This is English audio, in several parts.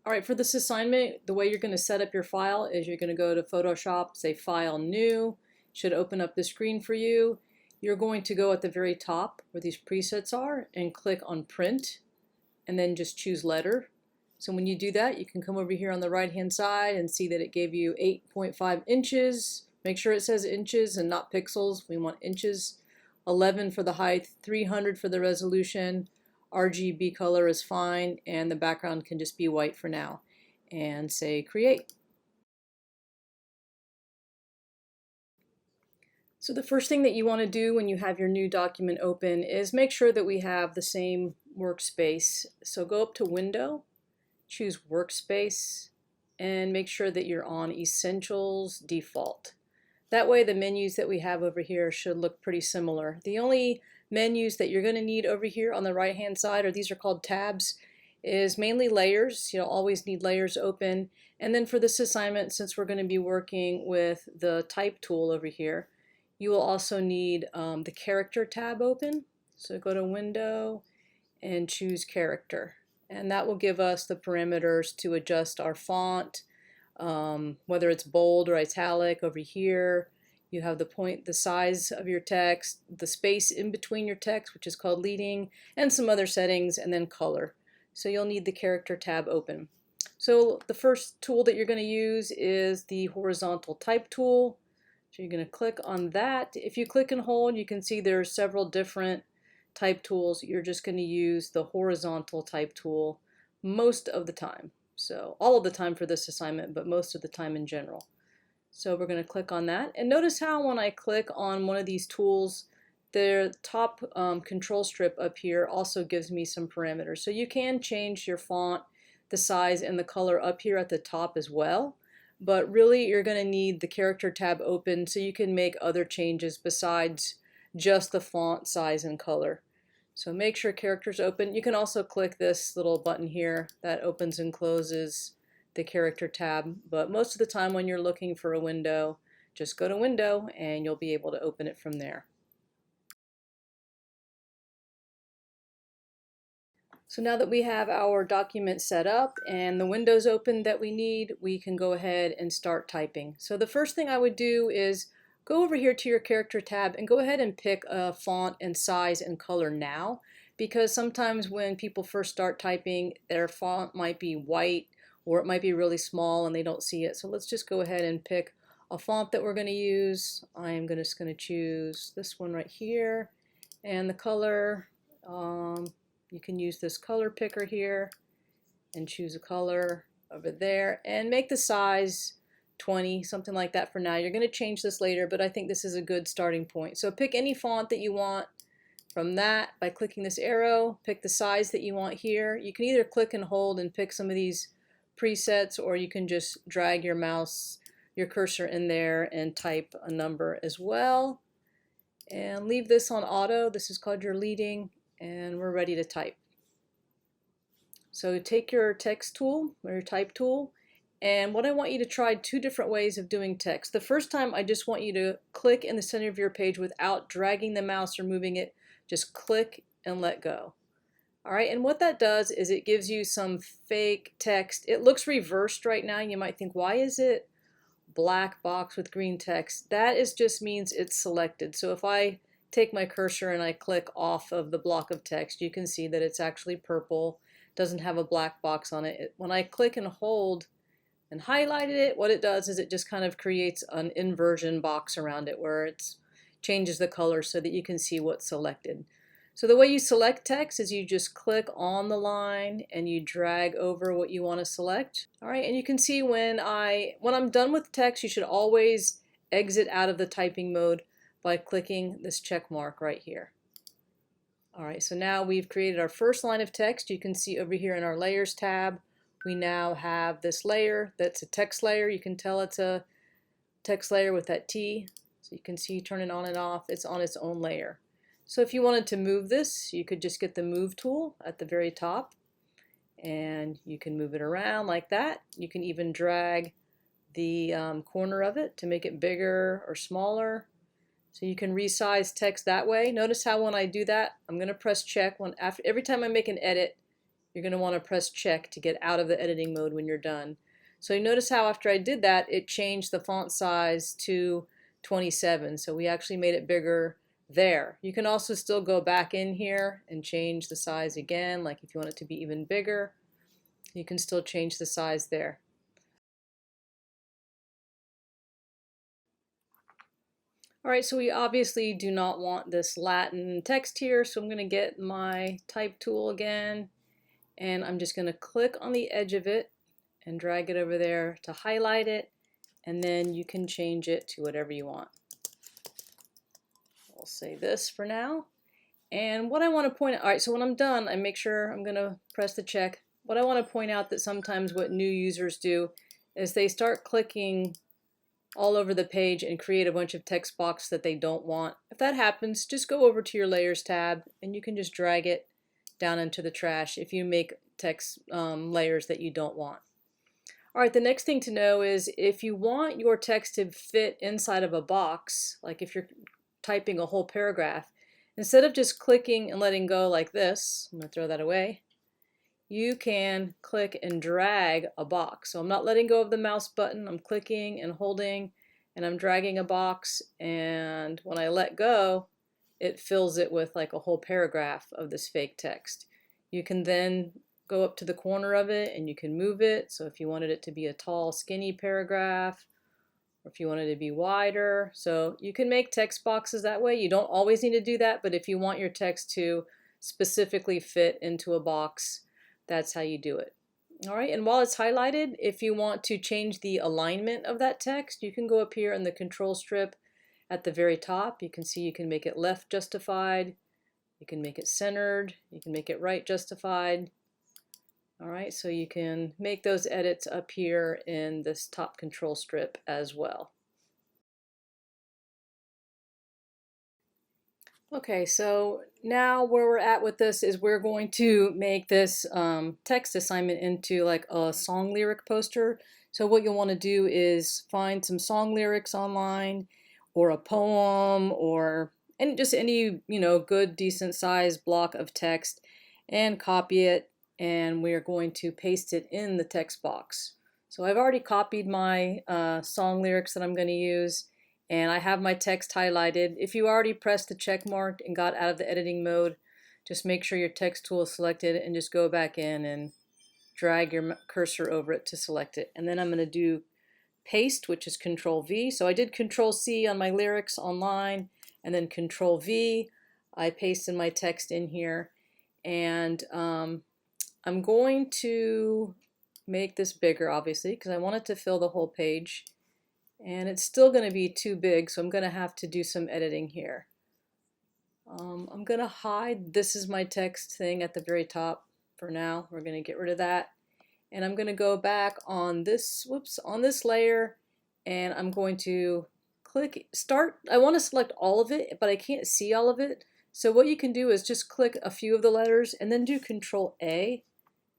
All right, for this assignment, the way you're going to set up your file is you're going to go to Photoshop, say File, New. Should open up the screen for you. You're going to go at the very top where these presets are and click on Print, and then just choose Letter. So when you do that, you can come over here on the right-hand side and see that it gave you 8.5 inches. Make sure it says inches and not pixels. We want inches. 11 for the height, 300 for the resolution. RGB color is fine, and the background can just be white for now. And say Create. So the first thing that you want to do when you have your new document open is make sure that we have the same workspace. So go up to Window, choose Workspace, and make sure that you're on Essentials Default. That way the menus that we have over here should look pretty similar. The only menus that you're going to need over here on the right hand side, or these are called tabs, is mainly layers. You'll always need layers open. And then for this assignment, since we're going to be working with the type tool over here, you will also need the character tab open. So go to Window and choose Character. And that will give us the parameters to adjust our font, whether it's bold or italic over here. You have the size of your text, the space in between your text, which is called leading, and some other settings, and then color. So you'll need the character tab open. So the first tool that you're going to use is the horizontal type tool. So you're going to click on that. If you click and hold, you can see there are several different type tools. You're just going to use the horizontal type tool most of the time. So all of the time for this assignment, but most of the time in general. So we're going to click on that. And notice how when I click on one of these tools, the top control strip up here also gives me some parameters. So you can change your font, the size, and the color up here at the top as well. But really you're going to need the character tab open so you can make other changes besides just the font size and color. So make sure character's open. You can also click this little button here that opens and closes the character tab, but most of the time when you're looking for a window, just go to Window and you'll be able to open it from there. So now that we have our document set up and the windows open that we need, we can go ahead and start typing. So the first thing I would do is go over here to your character tab and go ahead and pick a font and size and color now, because sometimes when people first start typing, their font might be white or it might be really small and they don't see it. So let's just go ahead and pick a font that we're going to use. I'm just going to choose this one right here, and the color, you can use this color picker here and choose a color over there and make the size 20, something like that for now. You're going to change this later, but I think this is a good starting point. So pick any font that you want from that by clicking this arrow. Pick the size that you want here. You can either click and hold and pick some of these presets, or you can just drag your cursor in there and type a number as well. And leave this on auto. This is called your leading, and we're ready to type. So take your text tool or your type tool, and what I want you to try two different ways of doing text. The first time I just want you to click in the center of your page without dragging the mouse or moving it. Just click and let go. Alright, and what that does is it gives you some fake text. It looks reversed right now. You might think, why is it black box with green text? That just means it's selected. So if I take my cursor and I click off of the block of text, you can see that it's actually purple. Doesn't have a black box on it. When I click and hold and highlighted it, what it does is it just kind of creates an inversion box around it where it changes the color so that you can see what's selected. So the way you select text is you just click on the line and you drag over what you want to select. All right, and you can see when I'm done with text, you should always exit out of the typing mode by clicking this check mark right here. All right, so now we've created our first line of text. You can see over here in our Layers tab, we now have this layer that's a text layer. You can tell it's a text layer with that T. So you can see turn it on and off. It's on its own layer. So if you wanted to move this, you could just get the Move tool at the very top, and you can move it around like that. You can even drag the corner of it to make it bigger or smaller. So you can resize text that way. Notice how when I do that, I'm going to press check. Every time I make an edit, you're going to want to press check to get out of the editing mode when you're done. So you notice how after I did that, it changed the font size to 27. So we actually made it bigger there. You can also still go back in here and change the size again, like if you want it to be even bigger, you can still change the size there. Alright, so we obviously do not want this Latin text here, so I'm going to get my type tool again, and I'm just going to click on the edge of it and drag it over there to highlight it, and then you can change it to whatever you want. We'll say this for now. And what I want to point out, alright, so when I'm done, I make sure I'm going to press the check. What I want to point out that sometimes what new users do is they start clicking all over the page and create a bunch of text boxes that they don't want. If that happens, just go over to your Layers tab and you can just drag it down into the trash if you make text layers that you don't want. Alright, the next thing to know is if you want your text to fit inside of a box, like if you're typing a whole paragraph, instead of just clicking and letting go like this, I'm going to throw that away, you can click and drag a box. So I'm not letting go of the mouse button, I'm clicking and holding and I'm dragging a box, and when I let go it fills it with like a whole paragraph of this fake text. You can then go up to the corner of it and you can move it, so if you wanted it to be a tall skinny paragraph or if you wanted it to be wider, so you can make text boxes that way. You don't always need to do that, but if you want your text to specifically fit into a box, that's how you do it. Alright, and while it's highlighted, if you want to change the alignment of that text, you can go up here in the control strip at the very top. You can see you can make it left justified, you can make it centered, you can make it right justified. Alright, so you can make those edits up here in this top control strip as well. Okay, so now where we're at with this is we're going to make this text assignment into like a song lyric poster. So what you'll want to do is find some song lyrics online or a poem or just any, good decent sized block of text and copy it, and we're going to paste it in the text box. So I've already copied my song lyrics that I'm going to use, and I have my text highlighted. If you already pressed the check mark and got out of the editing mode, just make sure your text tool is selected and just go back in and drag your cursor over it to select it. And then I'm going to do paste, which is Control V. So I did Control C on my lyrics online, and then Control V. I pasted my text in here, and I'm going to make this bigger, obviously, because I want it to fill the whole page. And it's still going to be too big, so I'm going to have to do some editing here. I'm going to hide "this is my text" thing at the very top for now. We're going to get rid of that. And I'm going to go back on this, on this layer, and I'm going to click start. I want to select all of it, but I can't see all of it. So what you can do is just click a few of the letters and then do Control A,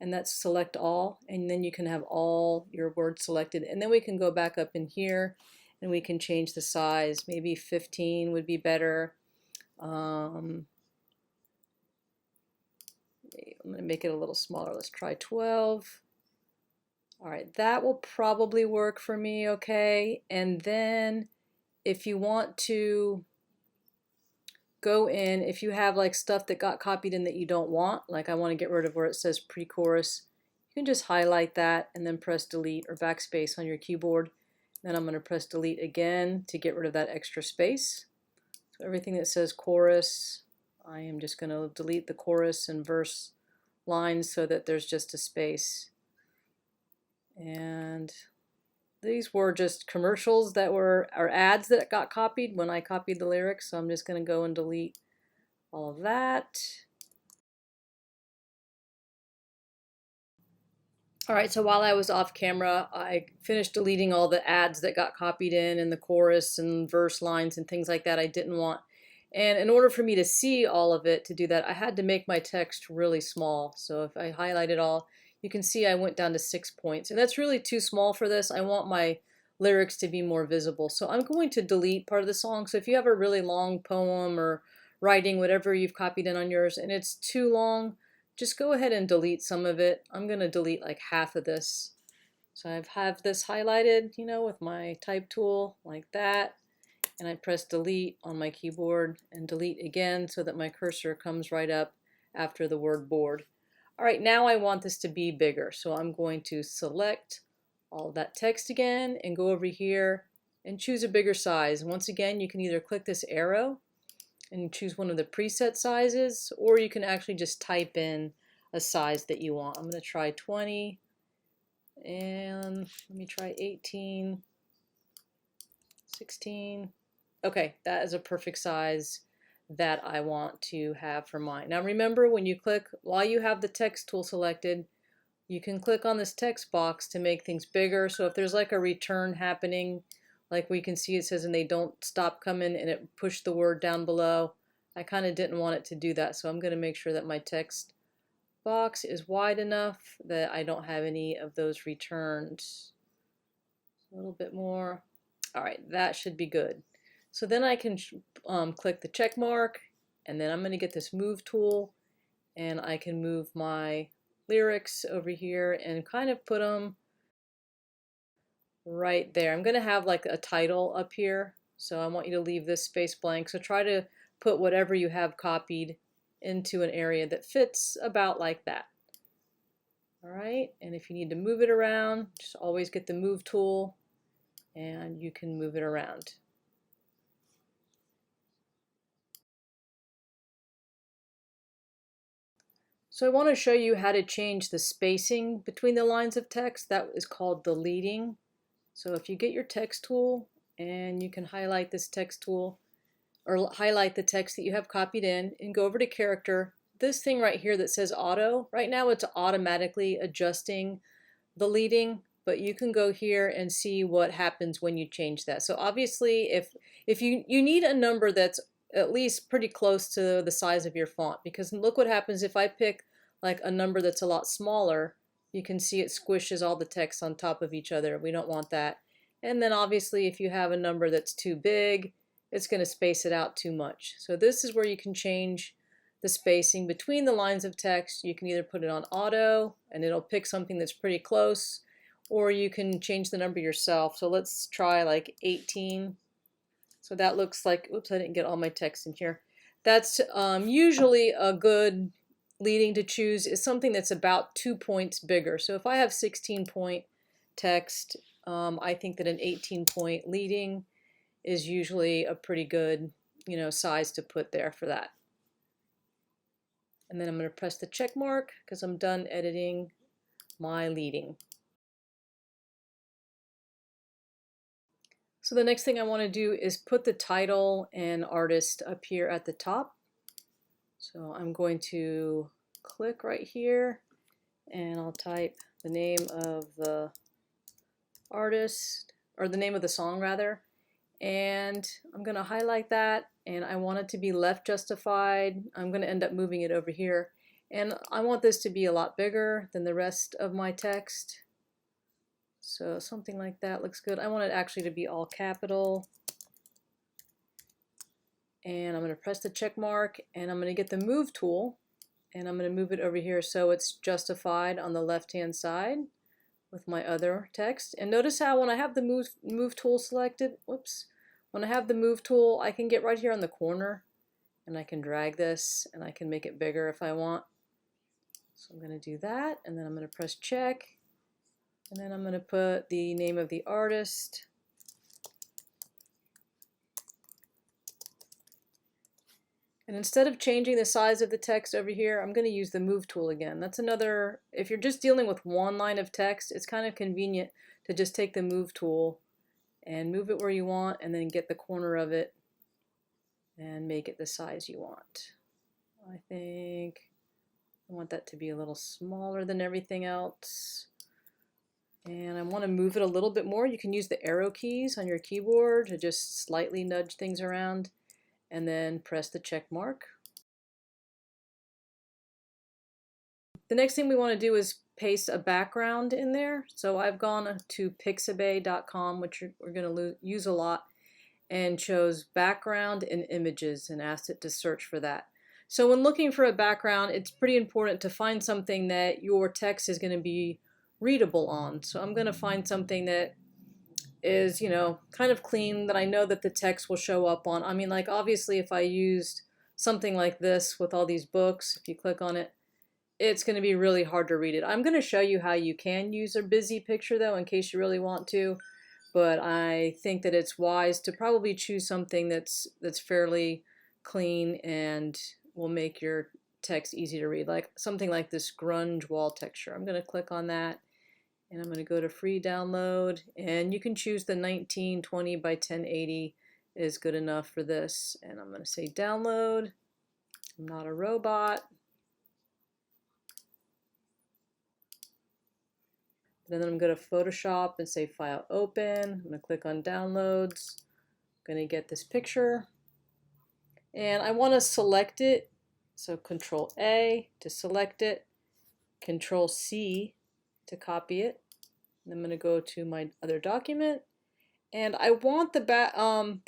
and that's select all, and then you can have all your words selected, and then we can go back up in here and we can change the size. Maybe 15 would be better. I'm going to make it a little smaller. Let's try 12. Alright, that will probably work for me, okay. And then if you want to go in, if you have like stuff that got copied in that you don't want, like I want to get rid of where it says pre-chorus, you can just highlight that and then press delete or backspace on your keyboard. Then I'm going to press delete again to get rid of that extra space. So everything that says chorus, I am just going to delete the chorus and verse lines so that there's just a space. And these were just commercials that were, or ads that got copied when I copied the lyrics, so I'm just going to go and delete all of that. Alright, so while I was off camera, I finished deleting all the ads that got copied in and the chorus and verse lines and things like that I didn't want. And in order for me to see all of it, to do that, I had to make my text really small. So if I highlight it all, you can see I went down to 6 points, and that's really too small for this. I want my lyrics to be more visible. So I'm going to delete part of the song. So if you have a really long poem or writing, whatever you've copied in on yours, and it's too long, just go ahead and delete some of it. I'm going to delete like half of this. So I have this highlighted, you know, with my type tool like that. And I press delete on my keyboard and delete again so that my cursor comes right up after the word board. All right, now I want this to be bigger. So I'm going to select all that text again and go over here and choose a bigger size. Once again, you can either click this arrow and choose one of the preset sizes, or you can actually just type in a size that you want. I'm going to try 20, and let me try 18, 16. Okay, that is a perfect size that I want to have for mine. Now remember, when you click, while you have the text tool selected, you can click on this text box to make things bigger. So if there's like a return happening, like we can see it says, and they don't stop coming, and it pushed the word down below. I kind of didn't want it to do that, so I'm going to make sure that my text box is wide enough that I don't have any of those returns. A little bit more. All right, that should be good. So then I can click the check mark, and then I'm going to get this move tool, and I can move my lyrics over here and kind of put them right there. I'm going to have like a title up here, so I want you to leave this space blank. So try to put whatever you have copied into an area that fits about like that. All right, and if you need to move it around, just always get the move tool and you can move it around. So I want to show you how to change the spacing between the lines of text. That is called deleting. So if you get your text tool and you can highlight this text tool, or highlight the text that you have copied in and go over to character, this thing right here that says auto, right now it's automatically adjusting the leading, but you can go here and see what happens when you change that. So obviously if you need a number that's at least pretty close to the size of your font, because look what happens if I pick like a number that's a lot smaller. You can see it squishes all the text on top of each other. We don't want that. And then obviously if you have a number that's too big, it's going to space it out too much. So this is where you can change the spacing between the lines of text. You can either put it on auto and it'll pick something that's pretty close, or you can change the number yourself. So let's try like 18. So that looks like, oops, I didn't get all my text in here. That's usually a good leading to choose, is something that's about 2 points bigger. So if I have 16-point text, I think that an 18-point leading is usually a pretty good, you know, size to put there for that. And then I'm going to press the check mark because I'm done editing my leading. So the next thing I want to do is put the title and artist up here at the top. So I'm going to click right here and I'll type the name of the artist, or the name of the song rather, and I'm going to highlight that, and I want it to be left justified. I'm going to end up moving it over here, and I want this to be a lot bigger than the rest of my text. So something like that looks good. I want it actually to be all capital, and I'm going to press the check mark, and I'm going to get the move tool, and I'm going to move it over here so it's justified on the left hand side with my other text. And notice how when I have the move tool selected, whoops, when I have the move tool, I can get right here on the corner and I can drag this and I can make it bigger if I want. So I'm going to do that, and then I'm going to press check, and then I'm going to put the name of the artist. And instead of changing the size of the text over here, I'm going to use the move tool again. That's another, if you're just dealing with one line of text, it's kind of convenient to just take the move tool and move it where you want, and then get the corner of it and make it the size you want. I think I want that to be a little smaller than everything else. And I want to move it a little bit more. You can use the arrow keys on your keyboard to just slightly nudge things around, and then press the check mark. The next thing we want to do is paste a background in there. So I've gone to pixabay.com, which we're going to use a lot, and chose background and images and asked it to search for that. So when looking for a background, it's pretty important to find something that your text is going to be readable on. So I'm going to find something that is, kind of clean, that I know that the text will show up on. I mean, like, obviously if I used something like this with all these books, if you click on it, it's going to be really hard to read it. I'm going to show you how you can use a busy picture though, in case you really want to. But I think that it's wise to probably choose something that's fairly clean and will make your text easy to read, like something like this grunge wall texture. I'm going to click on that, and I'm going to go to free download, and you can choose the 1920 by 1080 is good enough for this. And I'm going to say download. I'm not a robot. And then I'm going to Photoshop and say File Open. I'm going to click on Downloads. I'm going to get this picture. And I want to select it. So Control A to select it. Control C to copy it. And I'm going to go to my other document. And I want the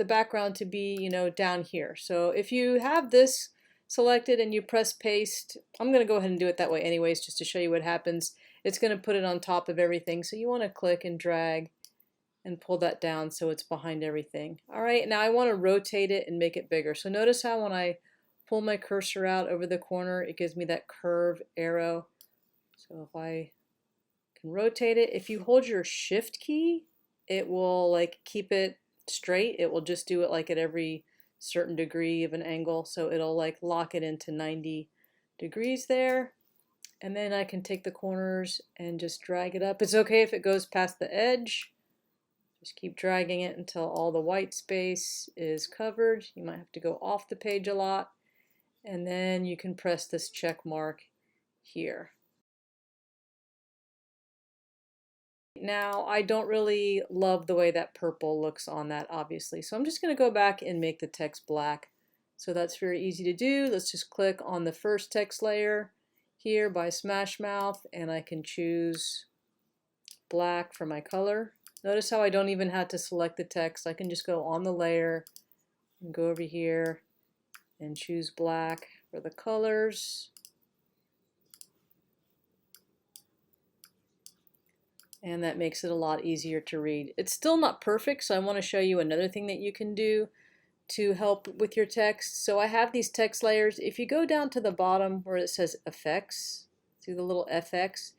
background to be, down here. So if you have this selected and you press paste, I'm going to go ahead and do it that way anyways, just to show you what happens. It's going to put it on top of everything. So you want to click and drag and pull that down so it's behind everything. All right, now I want to rotate it and make it bigger. So notice how when I pull my cursor out over the corner, it gives me that curve arrow. So if I can rotate it, if you hold your shift key, it will like keep it straight. It will just do it like at every certain degree of an angle. So it'll like lock it into 90 degrees there. And then I can take the corners and just drag it up. It's okay if it goes past the edge. Just keep dragging it until all the white space is covered. You might have to go off the page a lot. And then you can press this check mark here. Now, I don't really love the way that purple looks on that, obviously. So I'm just going to go back and make the text black. So that's very easy to do. Let's just click on the first text layer here by Smash Mouth, and I can choose black for my color. Notice how I don't even have to select the text. I can just go on the layer and go over here and choose black for the colors. And that makes it a lot easier to read. It's still not perfect, so I want to show you another thing that you can do to help with your text. So I have these text layers. If you go down to the bottom where it says effects, see the little FX,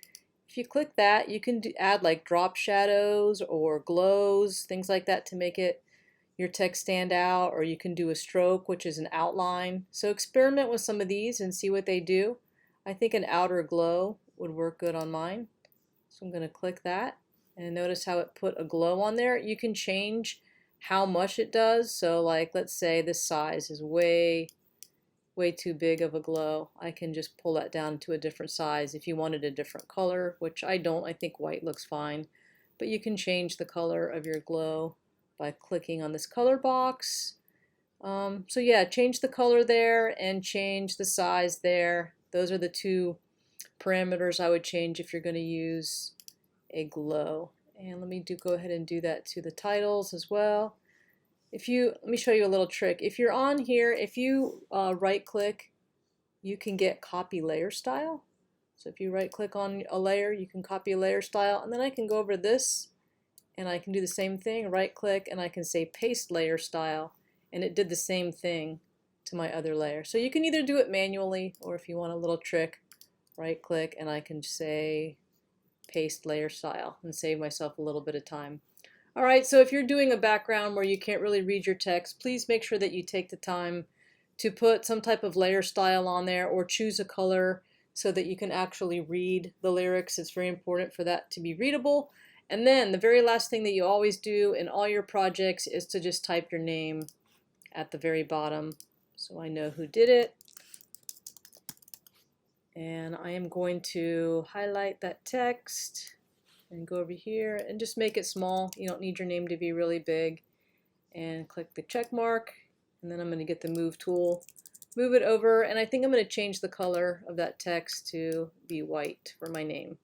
if you click that, you can add like drop shadows or glows, things like that to make your text stand out, or you can do a stroke, which is an outline. So experiment with some of these and see what they do. I think an outer glow would work good on mine. So I'm going to click that, and notice how it put a glow on there. You can change how much it does. So like, let's say this size is way too big of a glow. I can just pull that down to a different size if you wanted a different color, which I don't. I think white looks fine. But you can change the color of your glow by clicking on this color box. So yeah, change the color there and change the size there. Those are the two parameters I would change if you're going to use a glow. And let me go ahead and do that to the titles as well. Let me show you a little trick. If you're on here, if you right click, you can get copy layer style. So if you right click on a layer, you can copy a layer style, and then I can go over this and I can do the same thing, right click, and I can say paste layer style, and it did the same thing to my other layer. So you can either do it manually, or if you want a little trick, right click and I can say paste layer style and save myself a little bit of time. Alright, so if you're doing a background where you can't really read your text, please make sure that you take the time to put some type of layer style on there, or choose a color so that you can actually read the lyrics. It's very important for that to be readable. And then the very last thing that you always do in all your projects is to just type your name at the very bottom so I know who did it. And I am going to highlight that text and go over here and just make it small. You don't need your name to be really big. And click the check mark, and then I'm going to get the move tool, move it over, and I think I'm going to change the color of that text to be white for my name.